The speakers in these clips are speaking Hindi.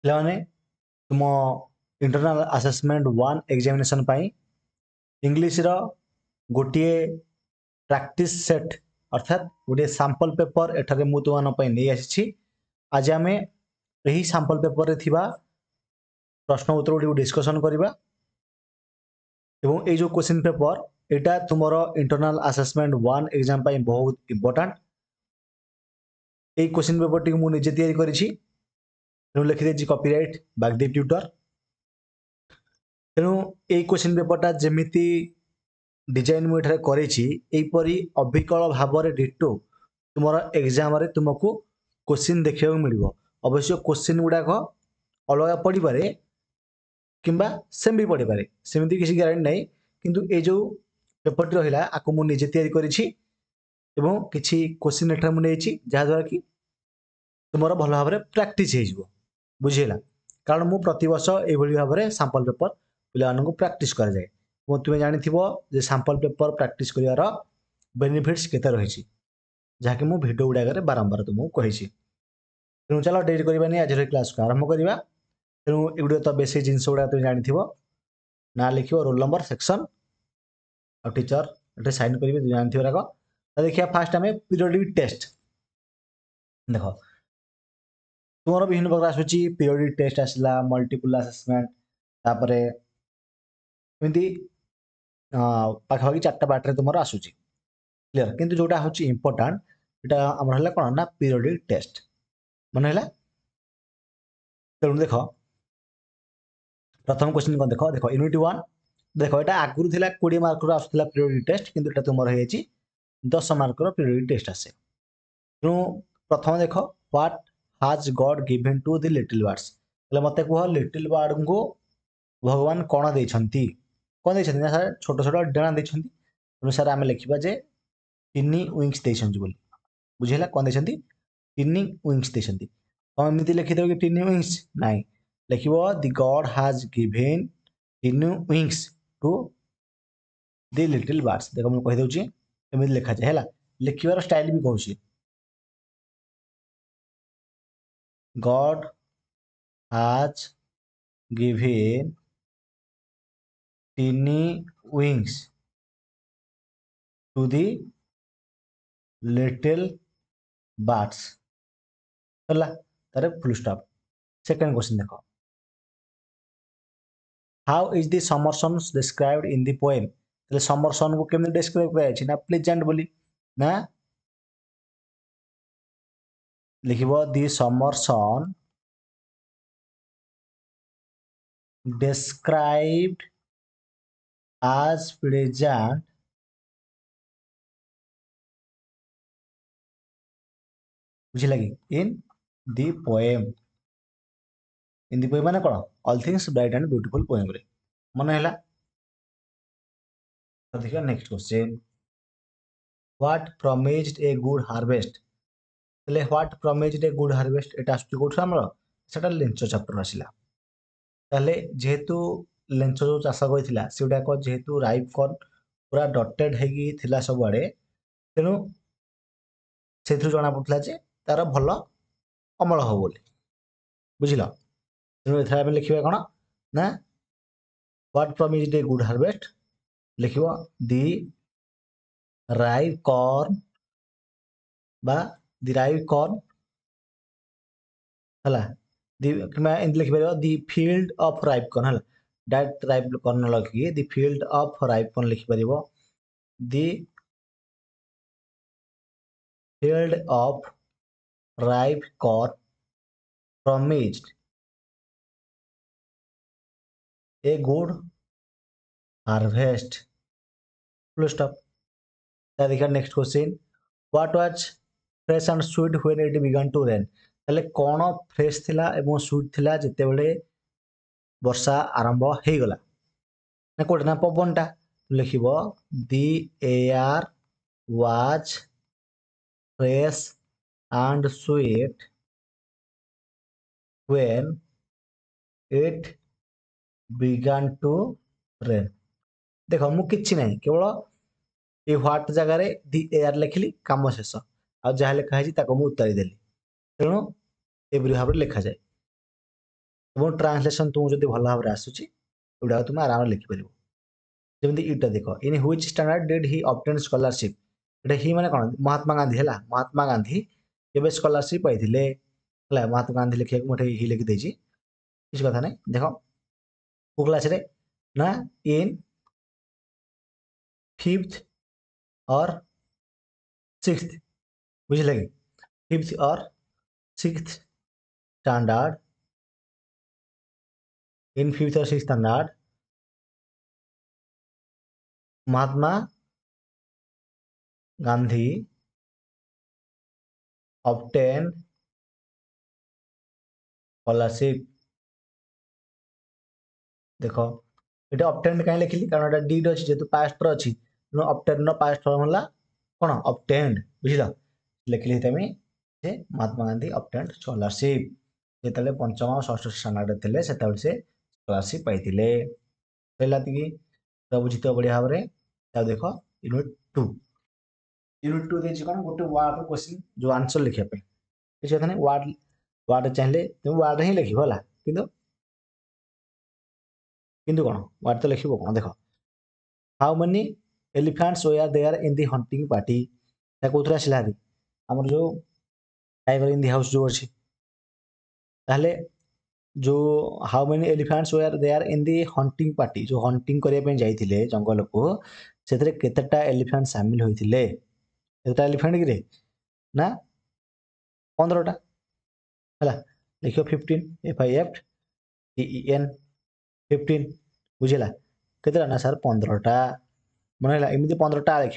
पे तुम इंटरनल असेसमेंट 1 एग्जामिनेशन पाई इंग्लिश रो गोटे प्रैक्टिस सेट अर्थात गोटे सैंपल पेपर एठारे मु तुम नहीं आसी आज आम यही सैंपल पेपर रे थिबा प्रश्न उत्तर गुड़ी डिस्कसन करवा जो क्वेश्चन पेपर एटा तुमर इंटरनल असेसमेंट 1 एग्जाम पाई बहुत इंपोर्टेंट ये क्वेश्चन पेपर टी मुझे निजे तैयारी करिछि तेणु लिखिदे कॉपीराइट बागदेव ट्यूटर तेणु ये क्वेश्चन पेपरटा जेमिति डिजाइन मुझे करी अविकल भाव में डिटो तुम एग्जाम तुमको क्वेश्चन देखा मिल अवश्य क्वेश्चन गुड़ाक अलग पड़ पारे किंबा सेम भी पड़ पारे सेमती किसी ग्यारंटी नहीं किंतु ये जो पेपरटी रहा आपको मुझे निजे तैयारी करिछि एवं किसी क्वेश्चन एठार मुझे जहाँद्वारा कि तुम भल भाव में प्राक्ट हो बुझेगा कारण मु प्रति वर्ष ये भाव में सैंपल पेपर पे प्राक्ट कराए तुम्हें जानी जे सैंपल पेपर प्राक्ट कर बेनिफिट्स केते रही जहाँकि मु वीडियो गुड़ाक बारंबार तुमको कही तेणु चलो डेरी करवानी आज क्लास को आरंभ करवा तेणु एगुड़े तो बेसिक जिनस गुड़ा तुम जानी ना लिख रोल नंबर सेक्शन और टीचर ये साइन करेंगे तुम जानी तो देखिए फास्ट आम पीरियोडिक टेस्ट देख तुम विभिन्न प्रकार आसूची पीरियोडिक टेस्ट आसला मल्टीपल असेसमेंट तापर एमती पाखापाखि 4टा पार्ट तुम आसूची क्लियर किंतु जोटा हूँ इंपोर्टाट यहाँ आमर है कौन ना पीरियोडिक टेस्ट मन है तेणु देख प्रथम क्वेश्चन कौन देख देख यूनिट 1 देख यहाँ आगुरी थी 20 मार्क आसूला पीरियोडिक टेस्ट किंतु ये तुम है 10 मार्क पीरियोडिक टेस्ट आसे तेणु प्रथम देख what has God given to the little birds मत कह लिटिल बर्ड को भगवान कौन देती कौन देते ना सर छोट छोट डेणा देते तेणु सर आम लिखा जे 3 विंग्स देते बुझेगा कौन देते 3 विंग्स देते कौन एमती लिखिदेव कि 3 विंग्स ना लिख the God has given 3 wings to the little birds देख मुझे कहीदे एमती लिखा जाए है लिखार स्टाइल भी कहूँ God has given 10 wings to the little birds है तारे फुल स्टॉप सेकंड क्वेश्चन देखो how is the summer sun described in the poem ताले समर सन को केमने डिस्क्राइब कराया अछि ना प्लेजेंट बोली ना लिखिबो द समर सन described as pleasant बुझी लगी इन दी पोएम इन दी पोएम माने कौन all things bright and beautiful poem रे मन है तो देखिए next question what promised a good harvest तले what promised a good harvest एटा आसुची कोठु हमर सेटा लेंच चैप्टर आसिला ताले जेहेतु लेंच जो चाष करथिला सेटा को जेहेतु राइप कॉर्न पूरा डटेड हेगी थिला सब आड़े तेनु सेथु जणा पड़थला जे तार भल अमल हो बोली बुझिल तेणु एथरा आमे लिखिबा कोन ना what promised a good harvest लिखिबो दी राइप कॉर्न बा दी राइप कॉर्न हला दी मैं इन लिखि परिबो the field of ripe corn हला डायरेक्ट राइप कॉर्न लखि the field of ripe corn लिखि परिबो the field of ripe corn promised a good harvest full stop देखिए next question what was fresh and sweet when it began to rain ताले कोन फ्रेश थिला एवं स्वीट थिला जते बेले वर्षा आरंभ हे गला ना कोड ना पवनटा लिखिबो the air was fresh and sweet when it began to rain देखो मु किछि नहीं केवल ये व्हाट जगह रे दी एयर लिखिली काम शेष आ जहाँ लिखा है ताको मु उत्तर देली तेणु एभली भाव लिखा जाए एवं ट्रांसलेशन तुमको जब भल भाव आसूँ एगुड़ा तुम आराम लिखिपर जमी इटा देख in which standard did he obtain scholarship एटा ही माने कौन महात्मा गांधी है महात्मा गांधी केबे स्कॉलरशिप पाई महात्मा गांधी लिखा मुझे ही लिखिदे किसी कथा नहीं देख को क्लास रे ना इन 5th और 6th बुझे कि 5th और 6th स्टैंडर्ड इन 5th और 6th standard Mahatma Gandhi obtain scholarship देख ये obtained कहीं लिखिली कारण एटा डिड अछि जेतु पास्ट रो अछि नो obtained नो पास्ट फॉर्म होला कोन obtained बुझिला लिखिली तमे से महात्मा गांधी obtained स्कॉलरशिप जेतले पंचम और षष्ठ स्टैंडर्ड थिले सेतबे से स्कॉलरशिप पाइतिले पहिला तिकी तो बुझितो बढ़िया भाबरे ता देखो यूनिट 2 देछि कोन गोटे वर्ड क्वेश्चन जो आंसर लिखिया पे किछ कथा नहीं वर्ड वर्ड चाहिले तुम वर्ड ही लिखिबो होला किंतु कोन वर्ड तो लिखिबो कोन देखो how many elephants were there in the hunting party ता कोथरा आसिला हरी हमर जो टाइगर इन द हाउस जो अछि ताले जो how many elephants were there in the hunting party जो हंटिंग करिया पे जाइथिले जंगल को सेतरे केतेटा एलिफेंट शामिल होइथिले केतेटा एलिफेंट गिरे ना 15टा हला लिखो 15 FIFTEN 15 बुझेला केतेटा ना सर 15टा मन है एमती 15टा लिख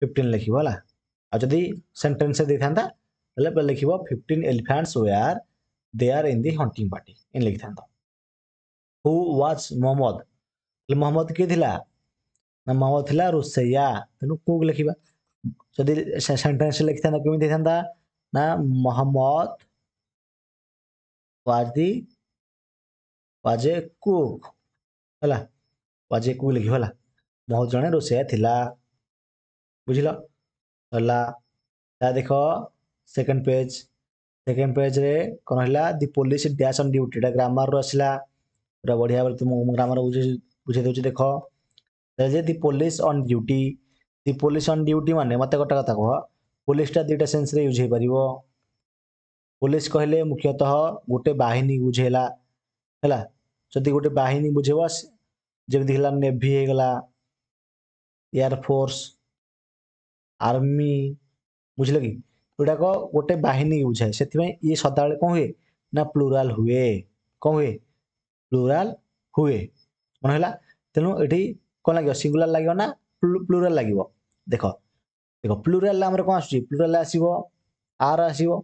15 लिख आ जदि सेंटेंस देता लिख 15 elephants were they are in the hunting party इन लिखि था हु वाज मोहम्मद मोहम्मद किए थिला ना मोहम्मद थिला रोसैया तेणु को लिखा जदि सेंटेंस लिखि था केमी था ना Mohammad was the was a cook है वाज ए कुक लिख मोहम्मद जड़े रोसैया थिला बुझल देख सेकेंड पेज रे कौन है the police dash on duty grammar रो आसला पूरा बढ़िया भाव तुम ग्रामर बुझे दूसरी देख the police on duty the police on duty माने मत गोटे कथा कह पुलिसटा दुईटा सेन्स रे यूज हो पुलिस कहले मुख्यतः गोटे बाहिनी बुझेला है जदि गोटे बाहिनी बुझेब जमी नेभी होगला एयरफोर्स आर्मी बुझल कि गुड़ाक गोटे बाहिनी बुझाए से ये सदा कौन हुए ना प्लूराल हुए कौन हुए प्लूराल हुए कौन है तेणु ये कौन लगे सिंगुलर लगे ना प्लूराल लगे देख देख प्लूराल आम कौन आस प्लूराल आसो आर आसो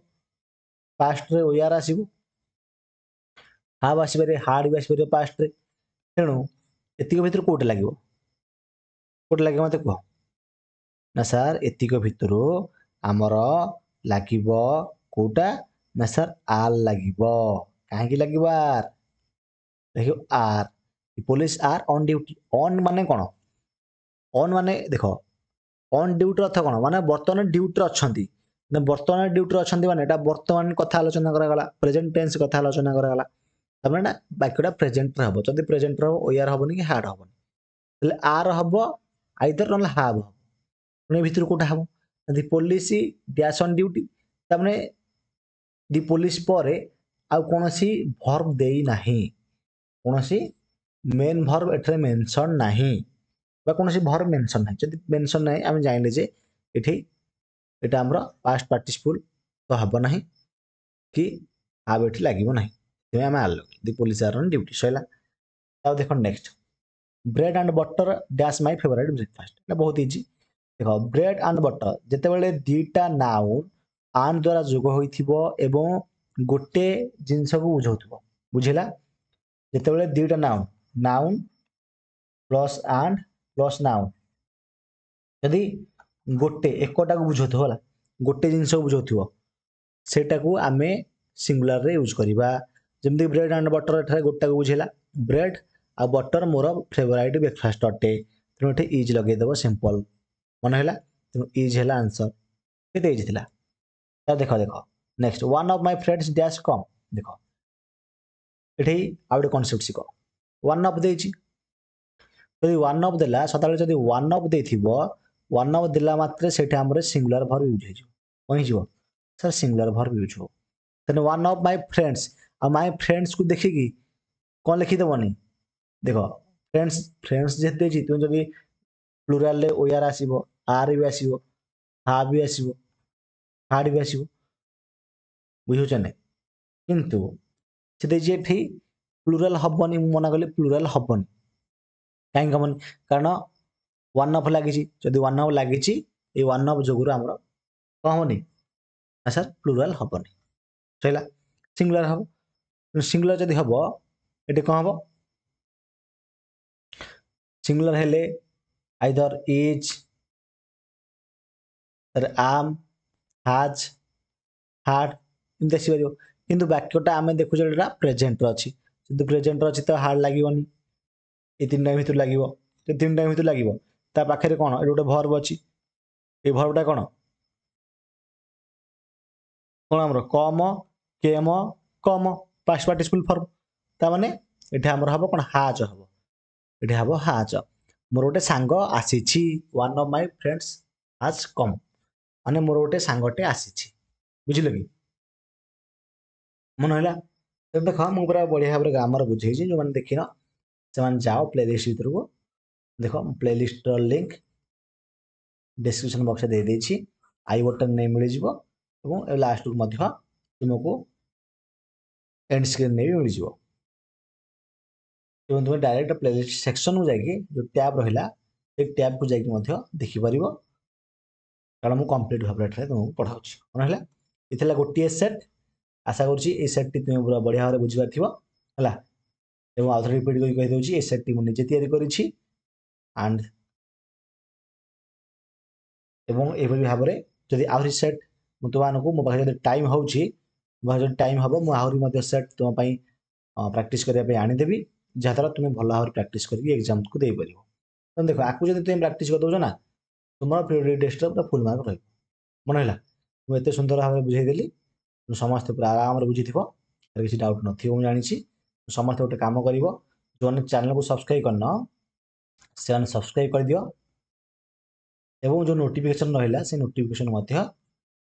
पास्ट रे ओआर आसो हाव आसपारे हार्ड भी आसपारे पास्ट रे तेणु एतिक भितर कौटे लगे मत कह ना सर एतिक भितर आमर लगे कौटा ना सर आर लगे कहीं लगे आर देख आर police are on duty on माने कौन ऑन माने देख ऑन ड्यूटी अर्थ कौन माने बर्तमान ड्यूटी अच्छा बर्तमान ड्यूटी अच्छा माने बर्तमान कथा आलोचना करागला प्रेजेंट टेंस कथा आलोचना करागला तमें वाक्यटा प्रेजेंट हम जब प्रेजेंट ओआर हेनी कि हार्ड हेनी आर हम आइदर ना हाव हम भितर कौटा हम दि पुलिस डैश ऑन ड्यूटी तमें दि पुलिस पर आउ कौन भर्ब दे ना कौन मेन भर्ब एठरे मेंशन नहीं कौन भर्ब मेंशन नहीं जब मेंशन नहीं आम जान जे ये आमर पास्ट पार्टिसिपल तो हम ना कि हाव ये लगे ना आम आर लगे the police are on duty सैला देख next bread and butter dash my favourite breakfast बहुत इजी देख ब्रेड एंड बटर जिते दीटा नाउन आन द्वारा जोग हो गोटे जिनस को बुझाऊ बुझेगा जिते दीटा noun noun plus and plus noun जदि गोटे एकटा को बुझाऊ है गोटे जिनस बुझाऊ सेटा को आम सिंगुलर रे यूज करवा जमी ब्रेड एंड बटर एठार गोटा को बुझेगा ब्रेड आ बटर मोर फेवरेट ब्रेकफास्ट अटे तेणु ये इज लगेदेव सिंपल मन है तेणु इज है आंसर केते इज थिला देख देख next one of my friends dash come देख ଏଠି ଆଉ ଗୋଟେ କନସେପ୍ଟ ଶିଖ ୱାନ୍ ଅଫ୍ ଦେଇଛି ଯଦି ୱାନ୍ ଅଫ୍ ଦେଲା ସଦାବେଳେ ଯଦି ୱାନ୍ ଅଫ୍ ଦେଇଥିବ ୱାନ୍ ଅଫ୍ ଦେଲା ମାତ୍ରେ ସେଇଠି ଆମର ସିଙ୍ଗୁଲାର ଭର୍ବ ୟୁଜ୍ ହେଇଯିବ କ'ଣ ହେଇଯିବ ସାର୍ ସିଙ୍ଗୁଲାର ଭର୍ବ ୟୁଜ୍ ହେବ ତେଣୁ ୱାନ୍ ଅଫ୍ ମାଇ ଫ୍ରେଣ୍ଡସ୍ ଆଉ ମାଇ ଫ୍ରେଣ୍ଡସ୍କୁ ଦେଖିକି କ'ଣ ଲେଖିଦେବନି ଦେଖ ଫ୍ରେଣ୍ଡସ୍ ଫ୍ରେଣ୍ଡସ୍ ଯେହେତୁ ଦେଇଛି ତୁମେ ଯଦି ପ୍ଲୁରାଲରେ ଓୟାର ଆସିବ ଆର୍ ବି ଆସିବ ହା ବି ଆସିବ ହାର୍ଡ ବି ଆସିବ ବୁଝୁଛ ନା କିନ୍ତୁ ସେ ଦେଇଛି ଏଠି ପ୍ଲୁରାଲ ହବନି ମୁଁ ମନା କଲି ପ୍ଲୁରାଲ ହବନି କାହିଁକି ହବନି କାରଣ ୱାନ୍ ଅଫ୍ ଲାଗିଛି ଯଦି ୱାନ୍ ଅଫ୍ ଲାଗିଛି ଏଇ ୱାନ୍ ଅଫ୍ ଯୋଗୁରୁ ଆମର କ'ଣ ହବନି ନା ସାର୍ ପ୍ଲୁରାଲ ହବନି ସରିଲା ସିଙ୍ଗୁଲାର ହବ ସିଙ୍ଗୁଲାର ଯଦି ହବ ଏଠି କ'ଣ ହବ ସିଙ୍ଗୁଲାର ହେଲେ either is am has had ଏମିତି ଆସିପାରିବ କିନ୍ତୁ ବାକ୍ୟଟା ଆମେ ଦେଖୁଛେ ଏଇଟା ପ୍ରେଜେଣ୍ଟରେ ଅଛି ଯଦି ପ୍ରେଜେଣ୍ଟରେ ଅଛି ତ ହାର୍ଡ ଲାଗିବନି এই তিনটা ভিতরে লাগিব এই তিনটা ভিতরে লাগিব তা পাখে কোণ এটি গোটে ভর্ব ଅଛି এই ভর্বটা কোণ কোণ আমার কম কেম কম পাস্ট পার্টিসিপল ফর্ম তা মানে এটি আমার হব কোণ হাজ হব এটি হব হাজ মোর গোটে সাঙ্গ আসিছি ওয়ান অফ মাই ফ্রেন্ডস হাজ কম মানে মোর গোটে সাঙ্গটে আসিছি বুঝিল কি মনে হইলা দেখ ମୁଁ ପୁରା ବଢ଼ିଆ ଭାବରେ ଗ୍ରାମର ବୁଝେଇଛି ଯେଉଁମାନେ ଦେଖିନ ସେମାନେ ଯାଅ ପ୍ଲେଲିଷ୍ଟ ଭିତରକୁ ଦେଖ ପ୍ଲେଲିଷ୍ଟର ଲିଙ୍କ ଡେସ୍କ୍ରିପସନ୍ ବକ୍ସରେ ଦେଇଦେଇଛି ଆଇ ବଟନ୍ ନେଇ ମିଳିଯିବ ଏବଂ ଲାଷ୍ଟକୁ ମଧ୍ୟ ତୁମକୁ ଏଣ୍ଡ ସ୍କ୍ରିନ୍ ନେଇ ମିଳିଯିବ ଏବଂ ତୁମେ ଡାଇରେକ୍ଟ ପ୍ଲେଲିଷ୍ଟ ସେକ୍ସନକୁ ଯାଇକି ଯେଉଁ ଟ୍ୟାବ୍ ରହିଲା ସେ ଟ୍ୟାବ୍କୁ ଯାଇକି ମଧ୍ୟ ଦେଖିପାରିବ କାରଣ ମୁଁ କମ୍ପ୍ଲିଟ୍ ଭାବରେ ଏଠାରେ ତୁମକୁ ପଢ଼ାଉଛି କ'ଣ ହେଲା ଏ ଥିଲା ଗୋଟିଏ ସେଟ୍ ଆଶା କରୁଛି এই ସେଟ୍ଟି ତୁମେ ପୁରା ବଢ଼ିଆ ଭାବରେ ବୁଝିପାରିଥିବ ହେଲା ଏବଂ ଆଉଥରେ ରିପିଟ୍ କରି କହିଦେଉଛି এই ସେଟ୍ଟି ମୁଁ ନିଜେ ତିଆରି କରିଛି ଆଣ୍ଡ ଏବଂ ଏଭଳି ଭାବରେ ଯଦି ଆହୁରି ସେଟ୍ ମୁଁ ତୁମମାନଙ୍କୁ ମୋ ପାଖରେ ଯଦି ଟାଇମ୍ ହେଉଛି ମୋ ପାଖରେ ଯଦି ଟାଇମ୍ ହେବ ମୁଁ ଆହୁରି ମଧ୍ୟ ସେଟ୍ ତୁମ ପାଇଁ ପ୍ରାକ୍ଟିସ୍ କରିବା ପାଇଁ ଆଣିଦେବି ଯାହାଦ୍ୱାରା ତୁମେ ଭଲ ଭାବରେ ପ୍ରାକ୍ଟିସ୍ କରିକି ଏକ୍ଜାମ୍କୁ ଦେଇପାରିବ ତେଣୁ ଦେଖ ଆକୁ ଯଦି ତୁମେ ପ୍ରାକ୍ଟିସ୍ କରିଦେଉଛ ନା ତୁମର ପ୍ରିୟୋରିଟି ଟେଷ୍ଟରେ ପୁରା ଫୁଲ୍ ମାର୍କ ରହିବ ମନେ ହେଲା ମୁଁ ଏତେ ସୁନ୍ଦର ଭାବରେ ବୁଝେଇଦେଲି ସମସ୍ତେ ପୁରା ଆରାମରେ ବୁଝିଥିବ ଏଥିରେ କିଛି ଡାଉଟ୍ ନଥିବ ମୁଁ ଜାଣିଛି ସମସ୍ତେ ଗୋଟେ କାମ କରିବ ଯେଉଁମାନେ ଚ୍ୟାନେଲକୁ ସବସ୍କ୍ରାଇବ୍ କରିନ ସେମାନେ ସବସ୍କ୍ରାଇବ୍ କରିଦିଅ ଏବଂ ଯେଉଁ ନୋଟିଫିକେସନ୍ ରହିଲା ସେ ନୋଟିଫିକେସନ୍ ମଧ୍ୟ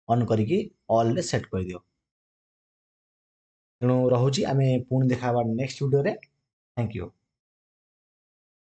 ଅନ୍ କରିକି ଅଲ୍ରେ ସେଟ୍ କରିଦିଅ ତେଣୁ ରହୁଛି ଆମେ ପୁଣି ଦେଖା ହେବା ନେକ୍ସଟ ଭିଡ଼ିଓରେ ଥ୍ୟାଙ୍କ ୟୁ